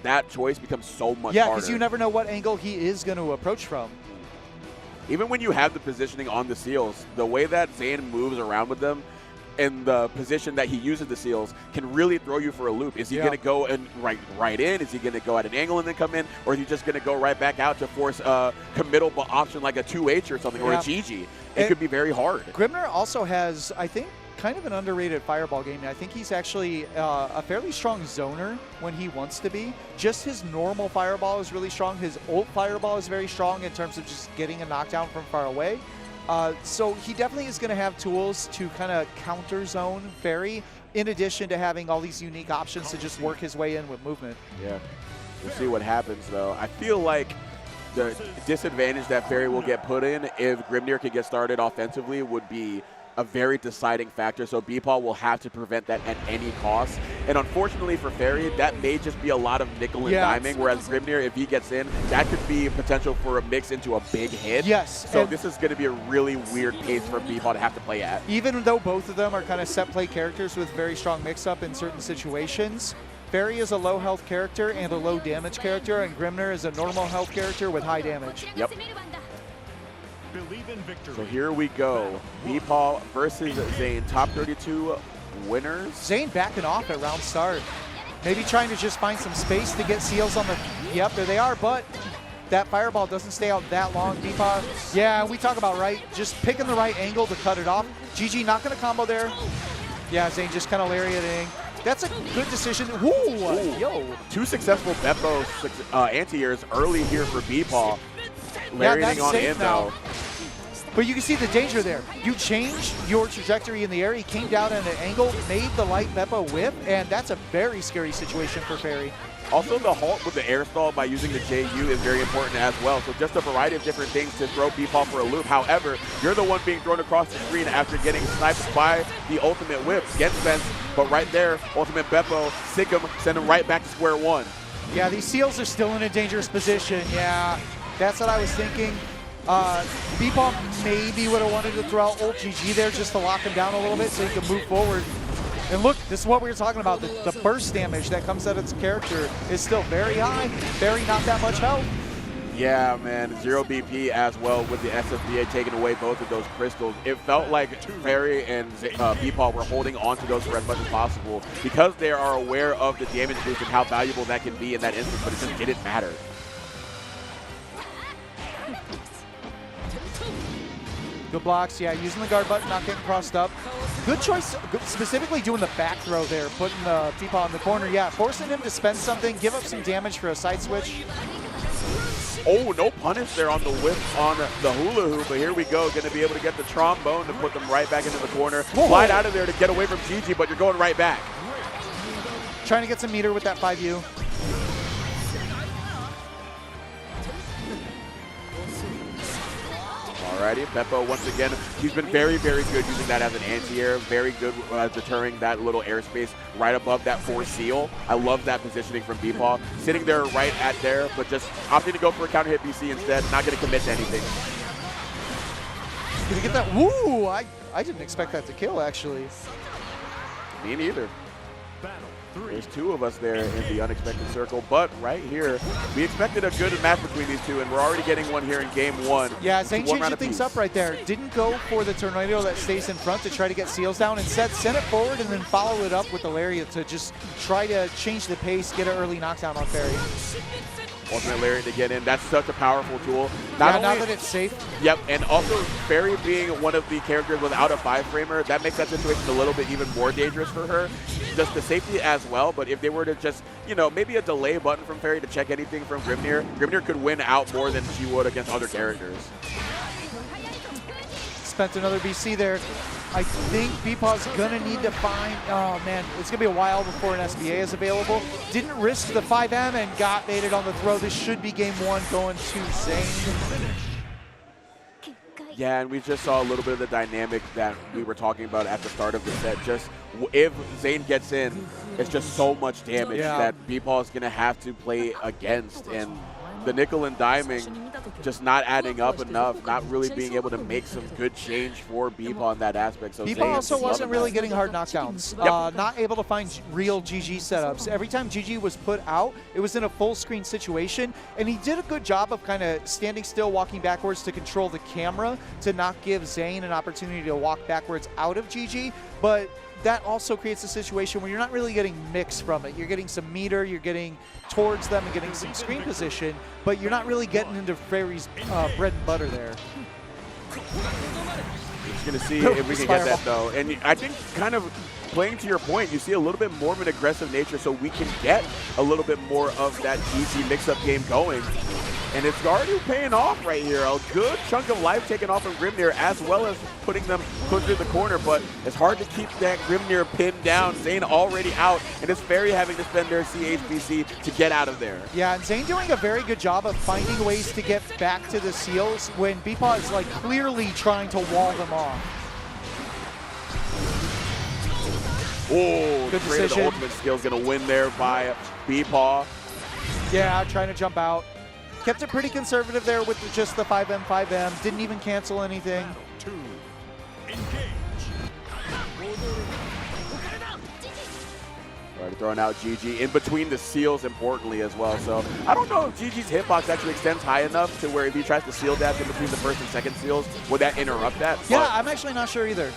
that choice becomes so much harder. Yeah, because you never know what angle he is going to approach from. Even when you have the positioning on the seals, the way that Zane moves around with them and the position that he uses the seals can really throw you for a loop. Is he going to go and right in? Is he going to go at an angle and then come in? Or is he just going to go right back out to force a committal option like a 2H or something, or a GG? It could be very hard. Grimnir also has, I think, kind of an underrated fireball game. I think he's actually a fairly strong zoner when he wants to be. Just his normal fireball is really strong. His ult fireball is very strong in terms of just getting a knockdown from far away. So he definitely is going to have tools to kind of counter zone Ferry, in addition to having all these unique options to just work his way in with movement. Yeah, we'll see what happens though. I feel like the disadvantage that Ferry will get put in if Grimnir could get started offensively would be a very deciding factor, so BEPaw will have to prevent that at any cost. And unfortunately for Ferry, that may just be a lot of nickel and diming, whereas Grimnir, if he gets in, that could be potential for a mix into a big hit. Yes. So this is going to be a really weird pace for BEPaw to have to play at. Even though both of them are kind of set play characters with very strong mix-up in certain situations, Ferry is a low health character and a low damage character, and Grimnir is a normal health character with high damage. Yep. So here we go. BEPaw versus Zane. Top 32 winners. Zane backing off at round start. Maybe trying to just find some space to get seals on the... Yep, there they are, but that fireball doesn't stay out that long. BEPaw, yeah, we talk about just picking the right angle to cut it off. GG not going to combo there. Yeah, Zane just kind of lariating. That's a good decision. Ooh, yo. 2 successful BEPaw anti-airs early here for BEPaw. Lariating on in though. But you can see the danger there. You change your trajectory in the air. He came down at an angle, made the light BEPaw whip, and that's a very scary situation for Ferry. Also, the halt with the air stall by using the JU is very important as well. So just a variety of different things to throw BEPaw for a loop. However, you're the one being thrown across the screen after getting sniped by the ultimate whip. Gets Spence, but right there, ultimate BEPaw, sick him, send him right back to square one. Yeah, these seals are still in a dangerous position. Yeah, that's what I was thinking. BEPaw maybe would have wanted to throw out ult GG there just to lock him down a little bit so he can move forward. And look, this is what we were talking about. The burst damage that comes out of its character is still very high. Ferry not that much health. Yeah, man. 0 BP as well with the SSBA taking away both of those crystals. It felt like Ferry and BEPaw were holding on to those for as much as possible because they are aware of the damage boost and how valuable that can be in that instance, but it just didn't matter. Good blocks, yeah, using the guard button, not getting crossed up. Good choice, specifically doing the back throw there, putting BEPaw in the corner. Yeah, forcing him to spend something, give up some damage for a side switch. Oh, no punish there on the whip on the hula hoop, but here we go. Going to be able to get the trombone to put them right back into the corner. Slide out of there to get away from GG, but you're going right back. Trying to get some meter with that 5U. Alrighty, BEPaw once again, he's been very, very good using that as an anti-air, very good deterring that little airspace right above that 4 seal. I love that positioning from BEPaw. Sitting there right at there, but just opting to go for a counter hit BC instead, not going to commit to anything. Gonna get that, woo! I didn't expect that to kill, actually. Me neither. There's 2 of us there in the unexpected circle, but right here, we expected a good match between these 2, and we're already getting one here in game 1. Yeah, Zane changing things up right there. Didn't go for the tornado that stays in front to try to get seals down. Instead, sent it forward and then follow it up with the lariat to just try to change the pace, get an early knockdown on Ferry. Ultimate lariat to get in. That's such a powerful tool. Now that it's safe. Yep, and also Ferry being one of the characters without a 5-framer, that makes that situation a little bit even more dangerous for her. Just the safety as well, but if they were to just, you know, maybe a delay button from Ferry to check anything from Grimnir, Grimnir could win out more than she would against other characters. Spent another BC there. I think BEPaw's gonna need to find, oh man, it's gonna be a while before an SBA is available. Didn't risk the 5M and got baited on the throw. This should be game 1 going to Zane. Yeah, and we just saw a little bit of the dynamic that we were talking about at the start of the set. Just if Zane gets in, it's just so much damage that BEPaw is going to have to play against. And the nickel and diming just not adding up enough, not really being able to make some good change for BEPaw in that aspect. So BEPaw also wasn't really getting hard knockdowns. Not able to find real GG setups. Every time GG was put out, it was in a full screen situation, and he did a good job of kind of standing still, walking backwards to control the camera to not give Zane an opportunity to walk backwards out of GG, but that also creates a situation where you're not really getting mix from it. You're getting some meter, you're getting towards them and getting some screen position, but you're not really getting into Ferry's bread and butter there. Just going to see if we can get that, though. And I think kind of playing to your point, you see a little bit more of an aggressive nature, so we can get a little bit more of that GG mix-up game going. And it's already paying off right here. A good chunk of life taken off from Grimnir, as well as putting them closer to the corner, but it's hard to keep that Grimnir pinned down. Zane already out, and it's Ferry having to spend their CHBC to get out of there. Yeah, and Zane doing a very good job of finding ways to get back to the seals when BEPaw is like clearly trying to wall them off. Oh, good decision. The ultimate skill is going to win there by BEPaw. Yeah, trying to jump out. Kept it pretty conservative there with just the 5M, 5M. Didn't even cancel anything. Already throwing out GG in between the seals, importantly, as well. So I don't know if GG's hitbox actually extends high enough to where if he tries to seal dash in between the first and second seals, would that interrupt that? Yeah, but I'm actually not sure either.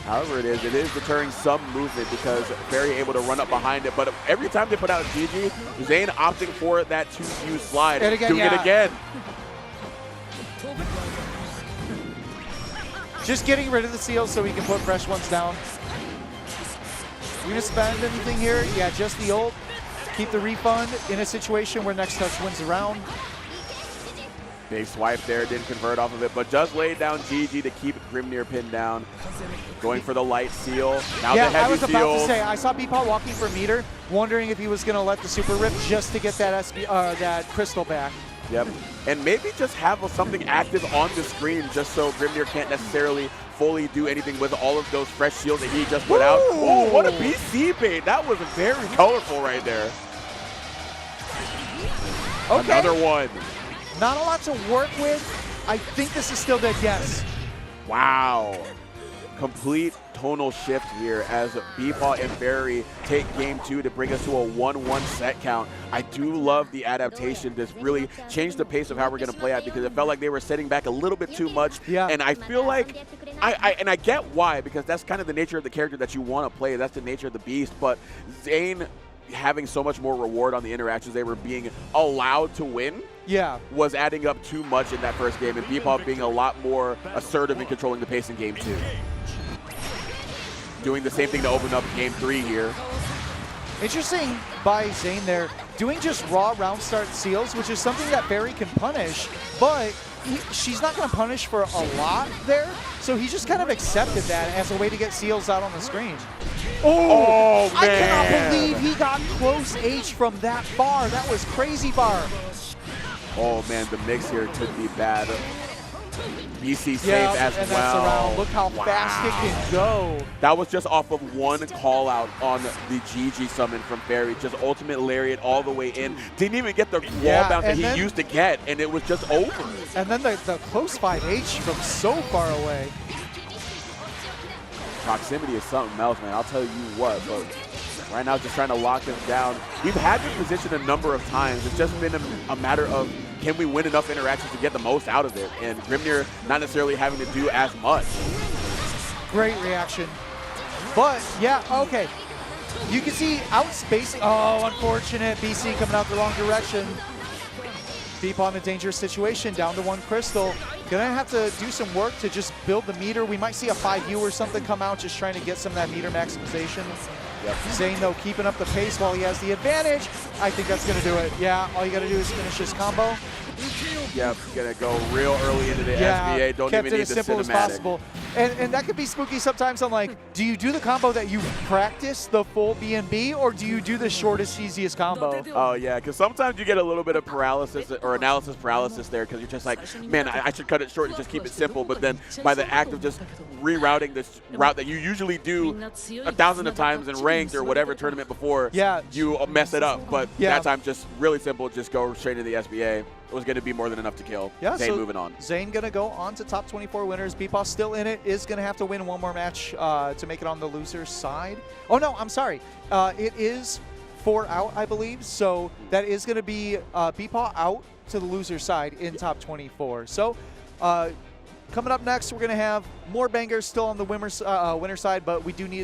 However it is deterring some movement because Ferry able to run up behind it. But every time they put out GG, Zane opting for that 2Q slide. And again, doing it again. Just getting rid of the seals so he can put fresh ones down. You gonna spend anything here? Yeah, just the ult. Keep the refund in a situation where next touch wins the round. Big swipe there, didn't convert off of it, but just laid down GG to keep Grimnir pinned down. Going for the light seal. Now the heavy I was about seals. to say, I saw BEPaw walking for meter, wondering if he was going to let the super rip just to get that that crystal back. Yep, and maybe just have something active on the screen just so Grimnir can't necessarily fully do anything with all of those fresh shields that he just put out. Oh, what a BC bait. That was very colorful right there. Okay. Another one. Not a lot to work with. I think this is still dead, yes. Wow. Complete tonal shift here as BEPaw and Ferry take game 2 to bring us to a 1-1 set count. I do love the adaptation. This really changed the pace of how we're going to play out because it felt like they were setting back a little bit too much. Yeah. And I feel like, I get why, because that's kind of the nature of the character that you want to play. That's the nature of the beast. But Zane having so much more reward on the interactions they were being allowed to win was adding up too much in that first game, and BEPaw being a lot more assertive in controlling the pace in game 2. Doing the same thing to open up game 3 here. Interesting by Zane there, doing just raw round start seals, which is something that Ferry can punish, but she's not going to punish for a lot there, so he just kind of accepted that as a way to get seals out on the screen. Oh, man. I cannot believe he got close H from that far. That was crazy far. Oh, man, the mix here could be bad. BC safe as and well. That's around. Look how fast it can go. That was just off of one call out on the GG summon from Ferry. Just ultimate lariat all the way in. Didn't even get the wall bounce that he used to get, and it was just over. And then the close 5H from so far away. Proximity is something else, man. I'll tell you what, but right now just trying to lock him down. We've had this position a number of times. It's just been a matter of can we win enough interactions to get the most out of it, and Grimnir not necessarily having to do as much. Great reaction. But, yeah, okay. You can see outspacing. Oh, unfortunate. BC coming out the wrong direction. BEPaw in a dangerous situation, down to 1 crystal. Gonna have to do some work to just build the meter. We might see a 5U or something come out, just trying to get some of that meter maximization. Yep. Zane, though, keeping up the pace while he has the advantage. I think that's gonna do it. Yeah, all you gotta do is finish this combo. Yep, gonna go real early into the SBA. Don't kept even it need as the simple as cinematic. possible. And that could be spooky sometimes. I'm like, do you do the combo that you practice, the full B&B, or do you do the shortest, easiest combo? Oh, yeah, because sometimes you get a little bit of paralysis or analysis paralysis there because you're just like, man, I should cut it short and just keep it simple. But then by the act of just rerouting this route that you usually do 1,000 times in ranked or whatever tournament before, you mess it up. But that time, just really simple, just go straight into the SBA. It was going to be more than enough to kill. Yeah, Zane so moving on. Zane going to go on to top 24 winners. BEPaw still in it, is going to have to win one more match to make it on the loser's side. Oh, no, I'm sorry. It is 4 out, I believe. So that is going to be BEPaw out to the loser's side in top 24. So coming up next, we're going to have more bangers still on the winner's side, but we do need